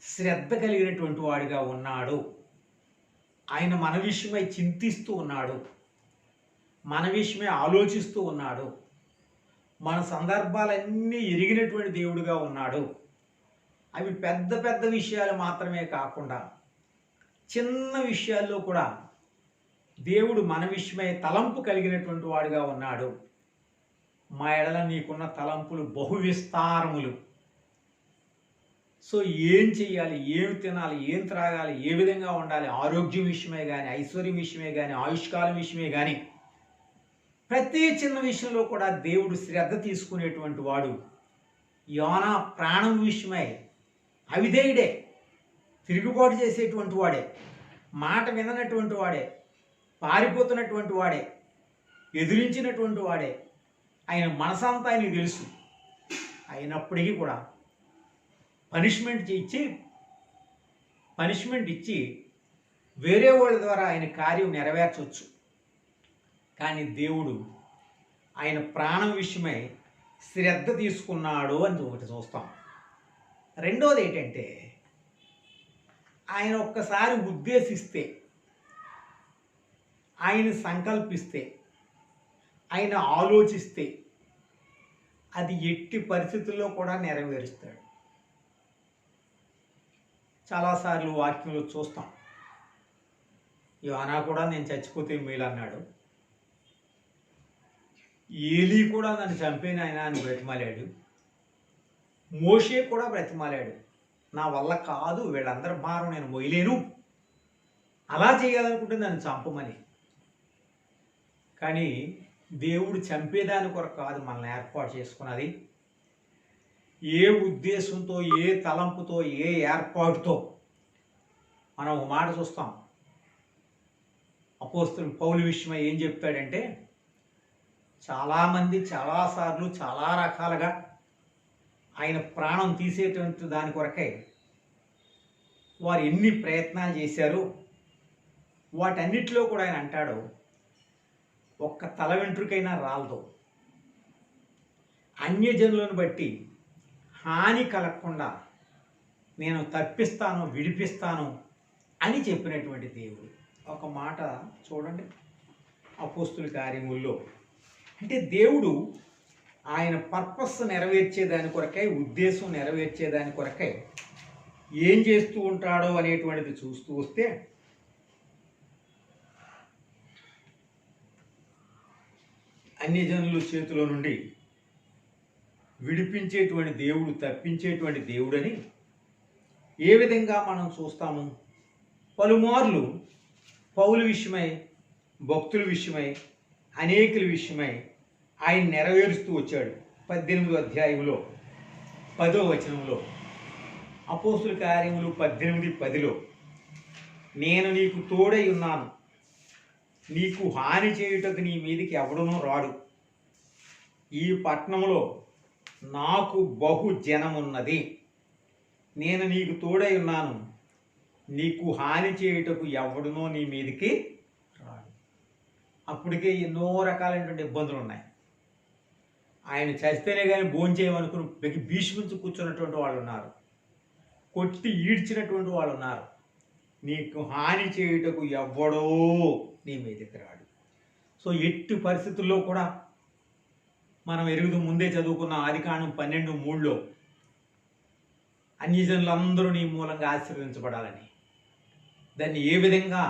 Speaker 1: శ్రద్ధ కలిగినటువంటి వాడిగా ఉన్నాడు. ఆయన మన విషయమై చింతిస్తూ ఉన్నాడు, మన విషయమై ఆలోచిస్తూ ఉన్నాడు, మన సందర్భాలన్నీ ఎరిగినటువంటి దేవుడిగా ఉన్నాడు. అవి పెద్ద పెద్ద విషయాలు మాత్రమే కాకుండా చిన్న విషయాల్లో కూడా దేవుడు మన విషయమై తలంపు కలిగినటువంటి వాడుగా ఉన్నాడు. మా ఎడల నీకున్న తలంపులు బహు విస్తారములు. సో ఏం చెయ్యాలి, ఏమి తినాలి, ఏం త్రాగాలి, ఏ విధంగా ఉండాలి, ఆరోగ్యం విషయమే కానీ, ఐశ్వర్యం విషయమే కానీ, ఆయుష్కాలం విషయమే కానీ ప్రతి చిన్న విషయంలో కూడా దేవుడు శ్రద్ధ తీసుకునేటువంటి వాడు. యోనా ప్రాణం విషయమై అవిధేయుడే, తిరుగుబాటు చేసేటువంటి వాడే, మాట విననటువంటి వాడే, పారిపోతున్నటువంటి వాడే, ఎదిరించినటువంటి వాడే. ఆయన మనసంతా ఆయనకు తెలుసు. అయినప్పటికీ కూడా పనిష్మెంట్ ఇచ్చి వేరే వాళ్ళ ద్వారా ఆయన కార్యం నెరవేర్చవచ్చు. కానీ దేవుడు ఆయన ప్రాణం విషయమై శ్రద్ధ తీసుకున్నాడు అని ఒకటి చూస్తాం. రెండోది ఏంటంటే ఆయన ఒక్కసారి ఉద్దేశిస్తే, ఆయన సంకల్పిస్తే, ఆయన ఆలోచిస్తే అది ఎట్టి పరిస్థితుల్లో కూడా నెరవేరుస్తాడు. చాలాసార్లు వాక్యంలో చూస్తాం. యోనా కూడా నేను చచ్చిపోతే మేలు అన్నాడు. ఏలీ కూడా నన్ను చంపేన ఆయన అని బ్రతిమాలాడు. మోషే కూడా బ్రతిమాలాడు, నా వల్ల కాదు, వీళ్ళందరి భారం నేను మొయ్యలేను, అలా చేయాలనుకుంటే నన్ను చంపమని. కానీ దేవుడు చంపేదాని కొరకు కాదు మనల్ని ఏర్పాటు చేసుకున్నది. ఏ ఉద్దేశంతో, ఏ తలంపుతో, ఏ ఏర్పాటుతో మనం ఒక మాట చూస్తాం. అపోస్తలుడు పౌలు విషయమై ఏం చెప్తాడంటే చాలామంది చాలాసార్లు చాలా రకాలుగా ఆయన ప్రాణం తీసేటువంటి దాని కొరకై వారు ఎన్ని ప్రయత్నాలు చేశారు. వాటన్నిటిలో కూడా ఆయన అంటాడు, ఒక్క తల వెంట్రుకైనా రాలదు, అన్యజనులను బట్టి హాని కలగకుండా నేను తప్పిస్తాను, విడిపిస్తాను అని చెప్పినటువంటి దేవుడు. ఒక మాట చూడండి అపోస్తుల కార్యముల్లో. అంటే దేవుడు ఆయన పర్పస్ నెరవేర్చేదాని కొరకై, ఉద్దేశం నెరవేర్చేదాని కొరకై ఏం చేస్తూ ఉంటాడో అనేటువంటిది చూస్తూ వస్తే అన్యజనుల చేతిలో నుండి విడిపించేటువంటి దేవుడు, తప్పించేటువంటి దేవుడని ఏ విధంగా మనం చూస్తాము. పలుమార్లు పౌలు విషయమై, భక్తుల విషయమై, అనేకుల విషయమై ఆయన నెరవేరుస్తూ వచ్చాడు. 18వ అధ్యాయంలో 10వ వచనంలో, అపోస్తుల కార్యములు 18:10లో, నేను నీకు తోడై ఉన్నాను, నీకు హాని చేయుటకు నీ మీదికి ఎవడనూ రాడు, ఈ పట్టణంలో నాకు బహు జనమున్నది, నేను నీకు తోడై ఉన్నాను, నీకు హాని చేయుటకు ఎవడునో నీ మీదకి రాడు. అప్పటికే ఎన్నో రకాలైనటువంటి ఇబ్బందులు ఉన్నాయి. ఆయన చస్తేనే కానీ భోంచేయమనుకుని భీష్మించి కూర్చున్నటువంటి వాళ్ళు ఉన్నారు, కొట్టి ఈడ్చినటువంటి వాళ్ళు ఉన్నారు. నీకు హాని చేయుటకు ఎవ్వడో నీ మీదకి రాడు. సో ఎట్టి పరిస్థితుల్లో కూడా మనం ఎరుగుతూ ముందే చదువుకున్న ఆదికాండం 12:3లో అన్యజనులందరూ నీ మూలంగా ఆశీర్వదించబడాలని, దాన్ని ఏ విధంగా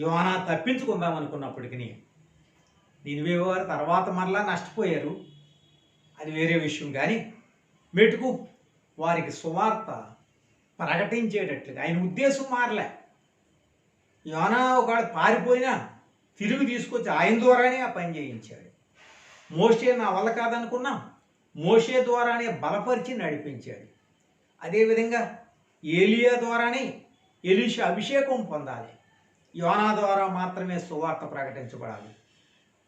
Speaker 1: యోనా తప్పించుకుందాం అనుకున్నప్పటికీ నినివే వారు తర్వాత మరలా నష్టపోయారు, అది వేరే విషయం. కానీ మెటుకు వారికి సువార్త ప్రకటించేటట్లుగా ఆయన ఉద్దేశం మారలే. యోనా ఒకవేళ పారిపోయినా తిరిగి తీసుకొచ్చి ఆయన ద్వారానే ఆ పని చేయించాడు. మోషే నా వల్ల కాదనుకున్నా మోషే ద్వారానే బలపరిచి నడిపించాడు. అదేవిధంగా ఏలియా ద్వారానే ఎలీషా అభిషేకం పొందాలి. యోనా ద్వారా మాత్రమే సువార్త ప్రకటించబడాలి.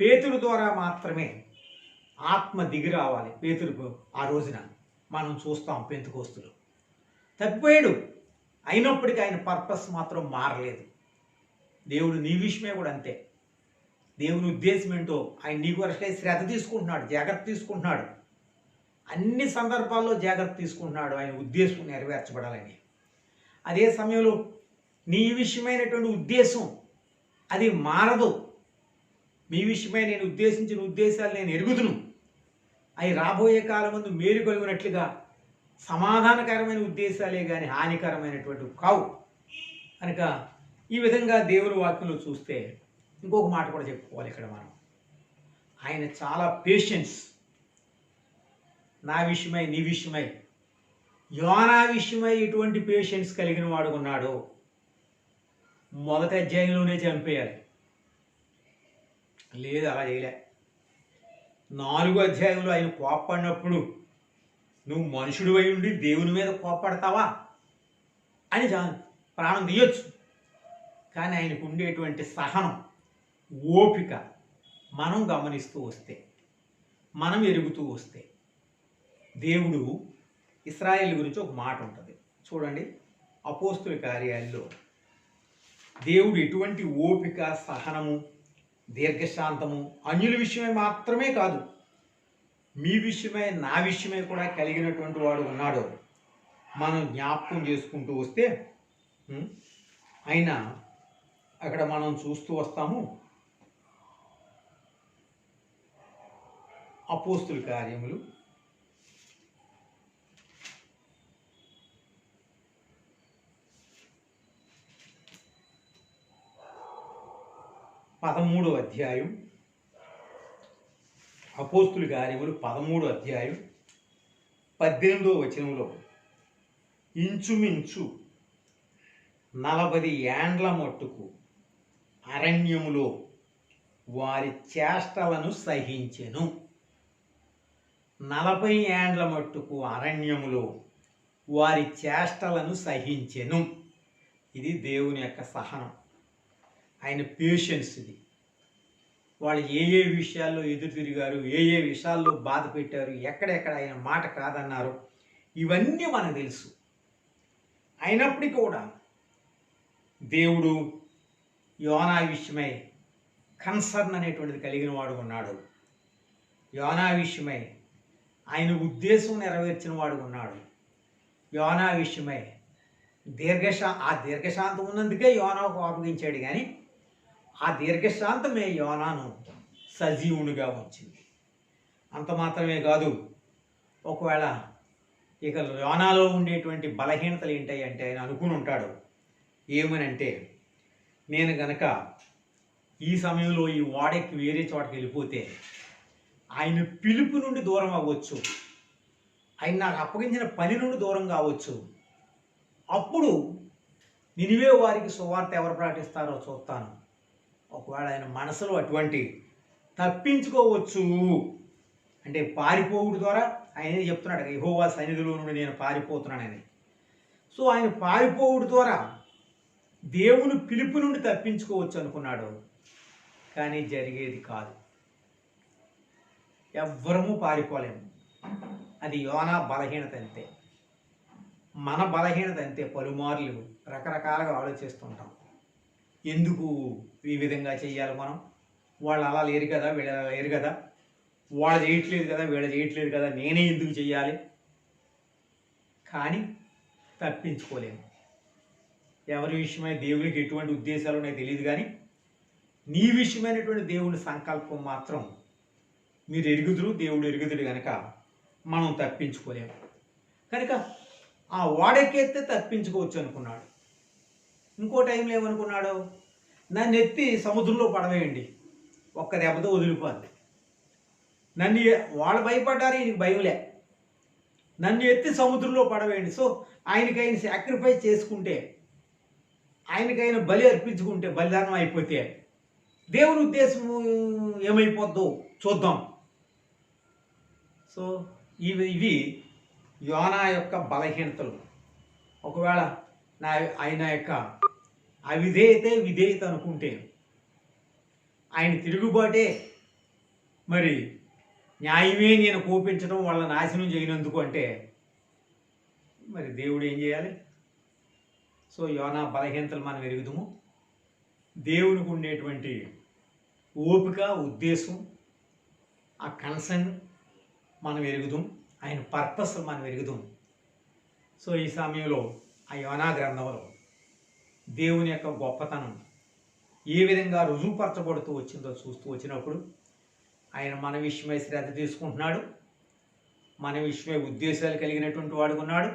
Speaker 1: పేతురు ద్వారా మాత్రమే ఆత్మ దిగి రావాలి. పేతురుకు ఆ రోజున మనం చూస్తాం పెంతెకోస్తులో తప్పిపోయాడు, అయినప్పటికీ ఆయన పర్పస్ మాత్రం మారలేదు. దేవుడు నీ విషయమే కూడా అంతే. దేవుని ఉద్దేశం ఏంటో ఆయన నీ కొరకే శ్రద్ధ తీసుకుంటున్నాడు, జాగ్రత్త తీసుకుంటున్నాడు. అన్ని సందర్భాల్లో జాగ్రత్త తీసుకుంటున్నాడు ఆయన ఉద్దేశం నెరవేర్చబడాలని. అదే సమయంలో నీ విషయమైనటువంటి ఉద్దేశం అది మారదు. మీ విషయమై నేను ఉద్దేశించిన ఉద్దేశాలు నేను ఎరుగుదును, అవి రాబోయే కాలం ముందు మేలు కలిగినట్లుగా సమాధానకరమైన ఉద్దేశాలే కానీ హానికరమైనటువంటివి కావు. కనుక ఈ విధంగా దేవుని వాక్యంలో చూస్తే ఇంకొక మాట కూడా చెప్పుకోవాలి ఇక్కడ మనం. ఆయన చాలా పేషెన్స్. నా విషయమై నీ విషయమై యోనా విషయమై ఎటువంటి పేషెన్స్ కలిగిన వాడు ఉన్నాడు. మొదటి అధ్యాయంలోనే చంపేయాలి, లేదు అలా చేయలే. 4వ అధ్యాయంలో ఆయన కోప్పడినప్పుడు నువ్వు మనుషుడు అయి ఉండి దేవుని మీద కోప్పడతావా అని ప్రాణం తీయొచ్చు. కానీ ఆయనకు ఉండేటువంటి సహనం, ఓపిక మనం గమనిస్తూ వస్తే, మనం ఎరుగుతూ వస్తే, దేవుడు ఇశ్రాయేలు గురించి ఒక మాట ఉంటుంది చూడండి. అపోస్తుల కార్యాల్లో దేవుడు ఎటువంటి ఓపిక, సహనము, దీర్ఘశాంతము అన్యుల విషయమే మాత్రమే కాదు, మీ విషయమై నా విషయమై కూడా కలిగినటువంటి వాడు ఉన్నాడు. మనం జ్ఞాపకం చేసుకుంటూ వస్తే ఆయన అక్కడ మనం చూస్తూ వస్తాము. అపోస్తుల కార్యములు 13వ అధ్యాయం, అపోస్తుల కార్యములు 13వ అధ్యాయం 18వ వచనంలో ఇంచుమించు 40 ఏండ్ల మట్టుకు అరణ్యములో వారి చేష్టలను సహించెను. 40 ఏండ్ల మట్టుకు అరణ్యములో వారి చేష్టలను సహించెను. ఇది దేవుని యొక్క సహనం, ఆయన పేషెన్స్. ఇది వాళ్ళు ఏ ఏ విషయాల్లో ఎదురు తిరిగారు, ఏ ఏ విషయాల్లో బాధ పెట్టారు, ఎక్కడెక్కడ ఆయన మాట కాదన్నారు, ఇవన్నీ మనకు తెలుసు. అయినప్పటికీ కూడా దేవుడు యోనా విషయమై కన్సర్న్ అనేటువంటిది కలిగిన వాడు ఉన్నాడు. యోనా విషయమై ఆయన ఉద్దేశం నెరవేర్చిన వాడు ఉన్నాడు. యోనా విషయమై దీర్ఘశాంతం ఉన్నందుకే యోనాకు అప్పగించాడు. కానీ ఆ దీర్ఘశాంతమే యోనాను సజీవునిగా ఉంచింది. అంత మాత్రమే కాదు, ఒకవేళ ఇక యోనాలో ఉండేటువంటి బలహీనతలు ఏంటాయి అంటే ఆయన అనుకుని ఉంటాడు ఏమనంటే, నేను గనక ఈ సమయంలో ఈ ఓడకి వేరే చోటకి వెళ్ళిపోతే ఆయన పిలుపు నుండి దూరం అవ్వచ్చు, ఆయన నాకు అప్పగించిన పని నుండి దూరం కావచ్చు. అప్పుడు నినివే వారికి సువార్త ఎవరు ప్రకటిస్తారో చూస్తాను. ఒకవేళ ఆయన మనసులో అటువంటి తప్పించుకోవచ్చు అంటే పారిపోవుడు ద్వారా ఆయనే చెప్తున్నాడు, యెహోవా సన్నిధిలో నుండి నేను పారిపోతున్నానని. సో ఆయన పారిపోవుడు ద్వారా దేవుని పిలుపు నుండి తప్పించుకోవచ్చు అనుకున్నాడు. కానీ జరిగేది కాదు. ఎవ్వరము పారిపోలేము. అది యోనా బలహీనత అంతే. మన బలహీనత అంతే. పలుమార్లు రకరకాలుగా ఆలోచిస్తుంటాం. ఎందుకు ఈ విధంగా చేయాలి మనం? వాళ్ళు అలా లేరు కదా, వీళ్ళు అలా లేరు కదా, వాళ్ళు చేయట్లేదు కదా, వీళ్ళు చేయట్లేదు కదా, నేనే ఎందుకు చెయ్యాలి? కానీ తప్పించుకోలేము. ఎవరి విషయమై దేవునికి ఎటువంటి ఉద్దేశాలు ఉన్నాయో తెలియదు, కానీ నీ విషయమైనటువంటి దేవుని సంకల్పం మాత్రం మీరు ఎరుగుదురు, దేవుడు ఎరుగుదుడు కనుక మనం తప్పించుకోలేము. కనుక ఆ ఓడెక్కేస్తే తప్పించుకోవచ్చు అనుకున్నాడు. ఇంకో టైంలో ఏమనుకున్నాడు? నన్ను ఎత్తి సముద్రంలో పడవేయండి, ఒక్క దెబ్బతో వదిలిపోద్ది. నన్ను వాళ్ళు భయపడ్డారు, ఈయనకి భయంలే. నన్ను ఎత్తి సముద్రంలో పడవేయండి. సో ఆయనకైన సాక్రిఫైస్ చేసుకుంటే, ఆయనకైన బలి అర్పించుకుంటే, బలిదానం అయిపోతే దేవుని ఉద్దేశం ఏమైపోద్దో చూద్దాం. సో ఇవి యోనా యొక్క బలహీనతలు. ఒకవేళ ఆయన యొక్క విధేయత అనుకుంటే, ఆయన తిరుగుబాటే మరి న్యాయమే నేను కోపించడం వాళ్ళ నాశనం చేయనందుకు అంటే మరి దేవుడు ఏం చేయాలి? సో యోనా బలహీనతలు మనం ఎరుగుదాము. దేవునికి ఉండేటువంటి ఓపిక, ఉద్దేశం, ఆ కన్సర్న్ మనం ఎరుగుదాం. ఆయన పర్పస్ మనం ఎరుగుదాం. సో ఈ సమయంలో ఆ యోనా గ్రంథంలో దేవుని యొక్క గొప్పతనం ఏ విధంగా రుజువుపరచబడుతూ వచ్చిందో చూస్తూ వచ్చినప్పుడు ఆయన మన విషయమై శ్రద్ధ తీసుకుంటున్నాడు, మన విషయమై ఉద్దేశాలు కలిగినటువంటి వాడుకున్నాడు,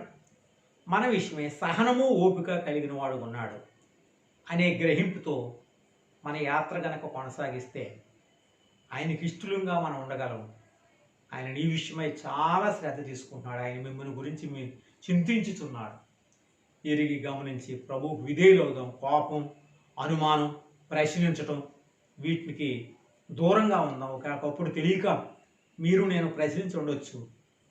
Speaker 1: మన విషయమై సహనము ఓపిక కలిగిన వాడుకున్నాడు అనే గ్రహింపుతో మన యాత్ర గనక కొనసాగిస్తే ఆయనకి ఇష్టలుగా మనం ఉండగలం. ఆయన నీ విషయమై చాలా శ్రద్ధ తీసుకుంటున్నాడు. ఆయన మిమ్మల్ని గురించి చింతించుతున్నాడు. ఎరిగి గమనించి ప్రభువుకు విధేయులవుదాం. కోపం, అనుమానం, ప్రశ్నించటం వీటికి దూరంగా ఉందాం. ఒకప్పుడు తెలియక మీరు నేను ప్రశ్నించి ఉండొచ్చు.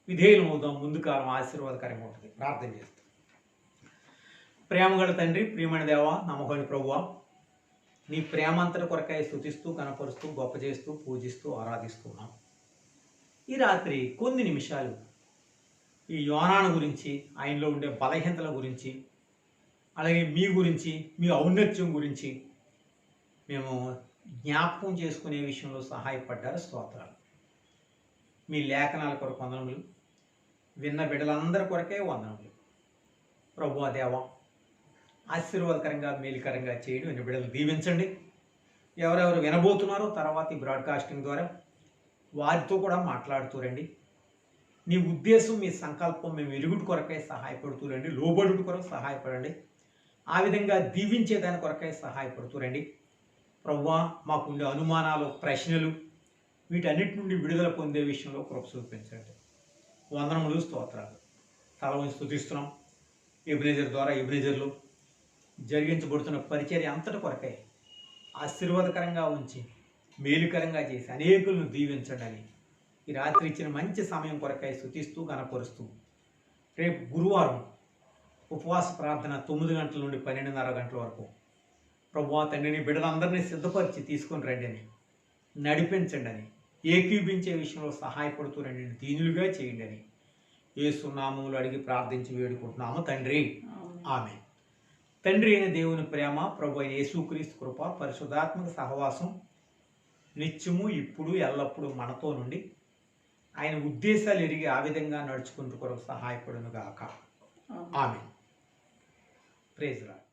Speaker 1: విధేయులం అవుదాం. ముందు కాలం ఆశీర్వాదకరంగా ఉంటుంది. ప్రార్థన చేస్తాం. ప్రేమగల తండ్రి, ప్రియమైన దేవ, నమ్మకమైన ప్రభువా, నీ ప్రేమంతటి కొరకై స్తుతిస్తూ, కనపరుస్తూ, గొప్ప చేస్తూ, పూజిస్తూ, ఆరాధిస్తున్నాం. ఈ రాత్రి కొన్ని నిమిషాలు ఈ యోనాను గురించి, ఆయనలో ఉండే బలహీనతల గురించి, అలాగే మీ గురించి, మీ ఔన్నత్యం గురించి మేము జ్ఞాపకం చేసుకునే విషయంలో సహాయపడ్డారు. స్తోత్రాలు. మీ లేఖనాల కొరకు వందనములు. విన్న బిడ్డలందరి కొరకే వందనములు. ప్రభువా దేవ, ఆశీర్వాదకరంగా మేలుకరంగా చేయడం, విన్న బిడ్డలు దీవించండి. ఎవరెవరు వినబోతున్నారో తర్వాత ఈ బ్రాడ్కాస్టింగ్ ద్వారా వారితో కూడా మాట్లాడుతూ రండి. నీ ఉద్దేశం, మీ సంకల్పం మేము ఎరుగుడు కొరకై సహాయపడుతూ రండి. లోబడుడు కొరకు సహాయపడండి. ఆ విధంగా దీవించేదాని కొరకై సహాయపడుతూ రండి. ప్రభువా, మాకుండే అనుమానాలు, ప్రశ్నలు వీటన్నిటి నుండి విడుదల పొందే విషయంలో కృప చూపించండి. వందనములు, స్తోత్రాలు. తల వంచి స్తుతిస్తున్నాం. ఎబినేజర్ ద్వారా ఎబినేజర్లు జరిగించబడుతున్న పరిచర్య అంతటి కొరకై ఆశీర్వాదకరంగా ఉంచి మేలుకరంగా చేసి అనేకులను దీవించండి అని ఈ రాత్రి ఇచ్చిన మంచి సమయం కొరకై స్తుతిస్తూ కనపరుస్తూ, రేపు గురువారం ఉపవాస ప్రార్థన 9 గంటల నుండి 12:30 గంటల వరకు ప్రభువా తండ్రిని బిడ్డలందరినీ సిద్ధపరిచి తీసుకొని రండి అని, నడిపించండి అని, ఏకీభించే విషయంలో సహాయపడుతూ రండి, దీనులుగా చేయండి అని యేసు నామములో అడిగి ప్రార్థించి వేడుకుంటున్నాము తండ్రి. ఆమేన్. తండ్రి అయిన దేవుని ప్రేమ, ప్రభు యేసుక్రీస్తు కృప, పరిశుద్ధాత్మక సహవాసం నిత్యము ఇప్పుడు ఎల్లప్పుడూ మనతో నుండి ఆయన ఉద్దేశాలు ఎరిగి ఆ విధంగా నడుచుకుంటూ కొరకు సహాయపడును గాక. ఆమేన్. Praise lord.